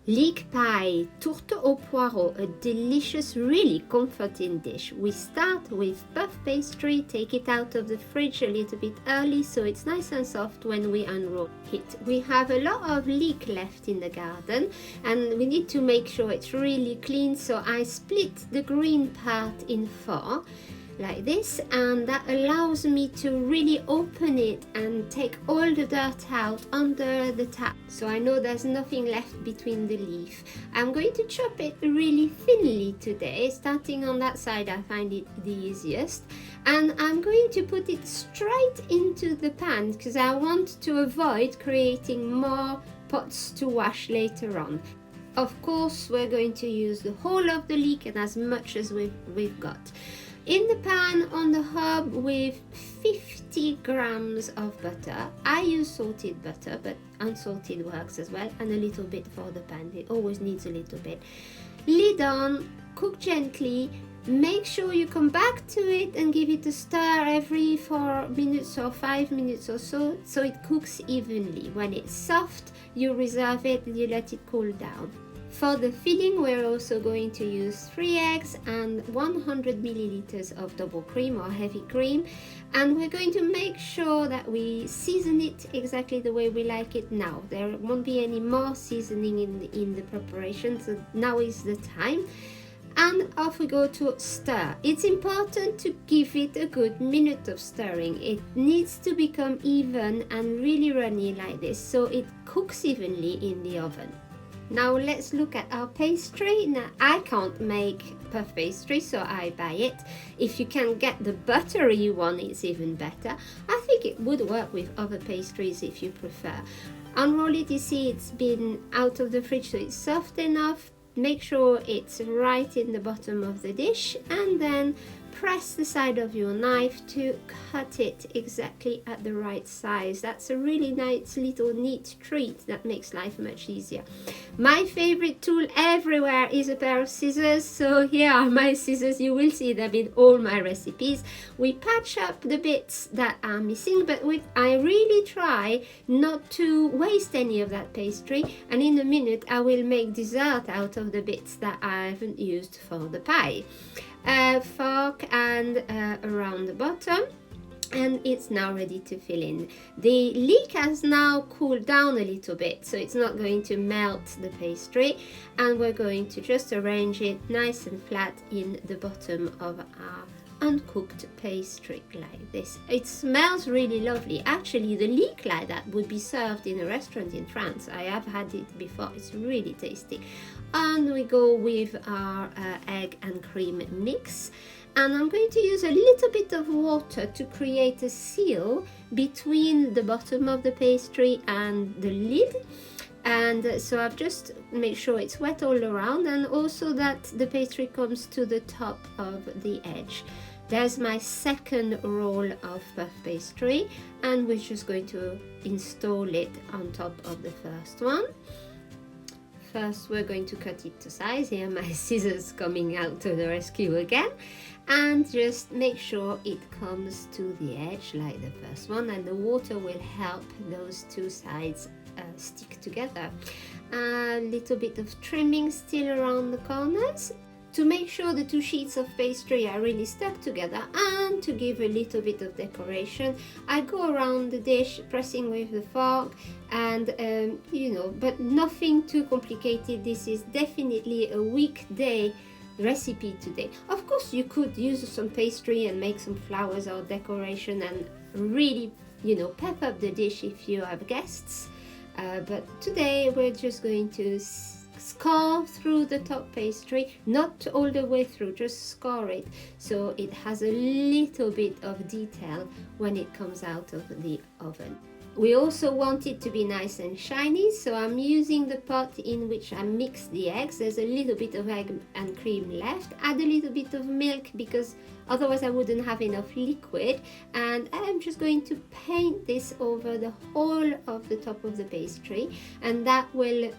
Leek pie, tourte au poireaux, a delicious, really comforting dish. We start with puff pastry, take it out of the fridge a little bit early so it's nice and soft when we unroll it. We have a lot of leek left in the garden and we need to make sure it's really clean, so I split the green part in four like this, and that allows me to really open it and take all the dirt out under the tap, so I know there's nothing left between the leaf. I'm going to chop it really thinly today, starting on that side. I find it the easiest, and I'm going to put it straight into the pan because I want to avoid creating more pots to wash later on. Of course, we're going to use the whole of the leek and as much as we've got. In the pan on the hob with 50 grams of butter. I use salted butter, but unsalted works as well, and a little bit for the pan. It always needs a little bit. Lid on, cook gently. Make sure you come back to it and give it a stir every 4 minutes or 5 minutes or so it cooks evenly. When it's soft, you reserve it and you let it cool down. For the filling, we're also going to use 3 eggs and 100 milliliters of double cream or heavy cream, and we're going to make sure that we season it exactly the way we like it now. There won't be any more seasoning in the preparation, so now is the time. And off we go to stir. It's important to give it a good minute of stirring. It needs to become even and really runny like this so it cooks evenly in the oven. Now let's look at our pastry. Now I can't make puff pastry, so I buy it. If you can get the buttery one, it's even better. I think it would work with other pastries if you prefer. Unroll it, you see it's been out of the fridge so it's soft enough. Make sure it's right in the bottom of the dish, and then press the side of your knife to cut it exactly at the right size. That's a really nice little neat treat that makes life much easier. My favorite tool everywhere is a pair of scissors, so here are my scissors. You will see them in all my recipes. We patch up the bits that are missing, but I really try not to waste any of that pastry, and in a minute I will make dessert out of the bits that I haven't used for the pie. Fork and around the bottom, and it's now ready to fill in. The leek has now cooled down a little bit, so it's not going to melt the pastry, and we're going to just arrange it nice and flat in the bottom of our uncooked pastry like this. It smells really lovely. Actually, the leek like that would be served in a restaurant in France. I have had it before. It's really tasty. And we go with our egg and cream mix, and I'm going to use a little bit of water to create a seal between the bottom of the pastry and the lid. And so I've just made sure it's wet all around, and also that the pastry comes to the top of the edge. There's my second roll of puff pastry, and we're just going to install it on top of the first one. First, we're going to cut it to size. Here my scissors coming out to the rescue again, and just make sure it comes to the edge like the first one, and the water will help those two sides stick together. A little bit of trimming still around the corners to make sure the two sheets of pastry are really stuck together, and to give a little bit of decoration, I go around the dish pressing with the fork, and but nothing too complicated. This is definitely a weekday recipe today. Of course, you could use some pastry and make some flowers or decoration and really pep up the dish if you have guests, but today we're just going to score through the top pastry, not all the way through, just score it so it has a little bit of detail when it comes out of the oven. We also want it to be nice and shiny, so I'm using the pot in which I mix the eggs. There's a little bit of egg and cream left. Add a little bit of milk because otherwise I wouldn't have enough liquid, and I'm just going to paint this over the whole of the top of the pastry, and that will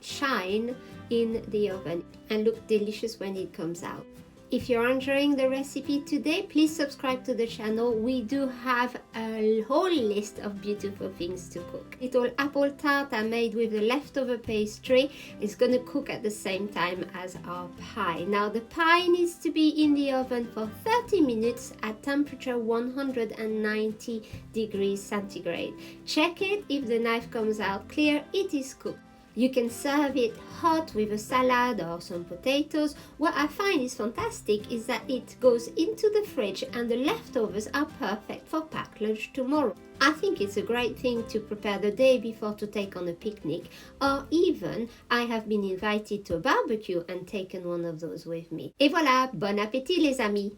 shine in the oven and look delicious when it comes out. If you're enjoying the recipe today, please subscribe to the channel. We do have a whole list of beautiful things to cook. Little apple tart I made with the leftover pastry is going to cook at the same time as our pie. Now the pie needs to be in the oven for 30 minutes at temperature 190 degrees centigrade. Check it. If the knife comes out clear, it is cooked. You can serve it hot with a salad or some potatoes. What I find is fantastic is that it goes into the fridge and the leftovers are perfect for packed lunch tomorrow. I think it's a great thing to prepare the day before to take on a picnic, or even I have been invited to a barbecue and taken one of those with me. Et voilà, bon appétit les amis!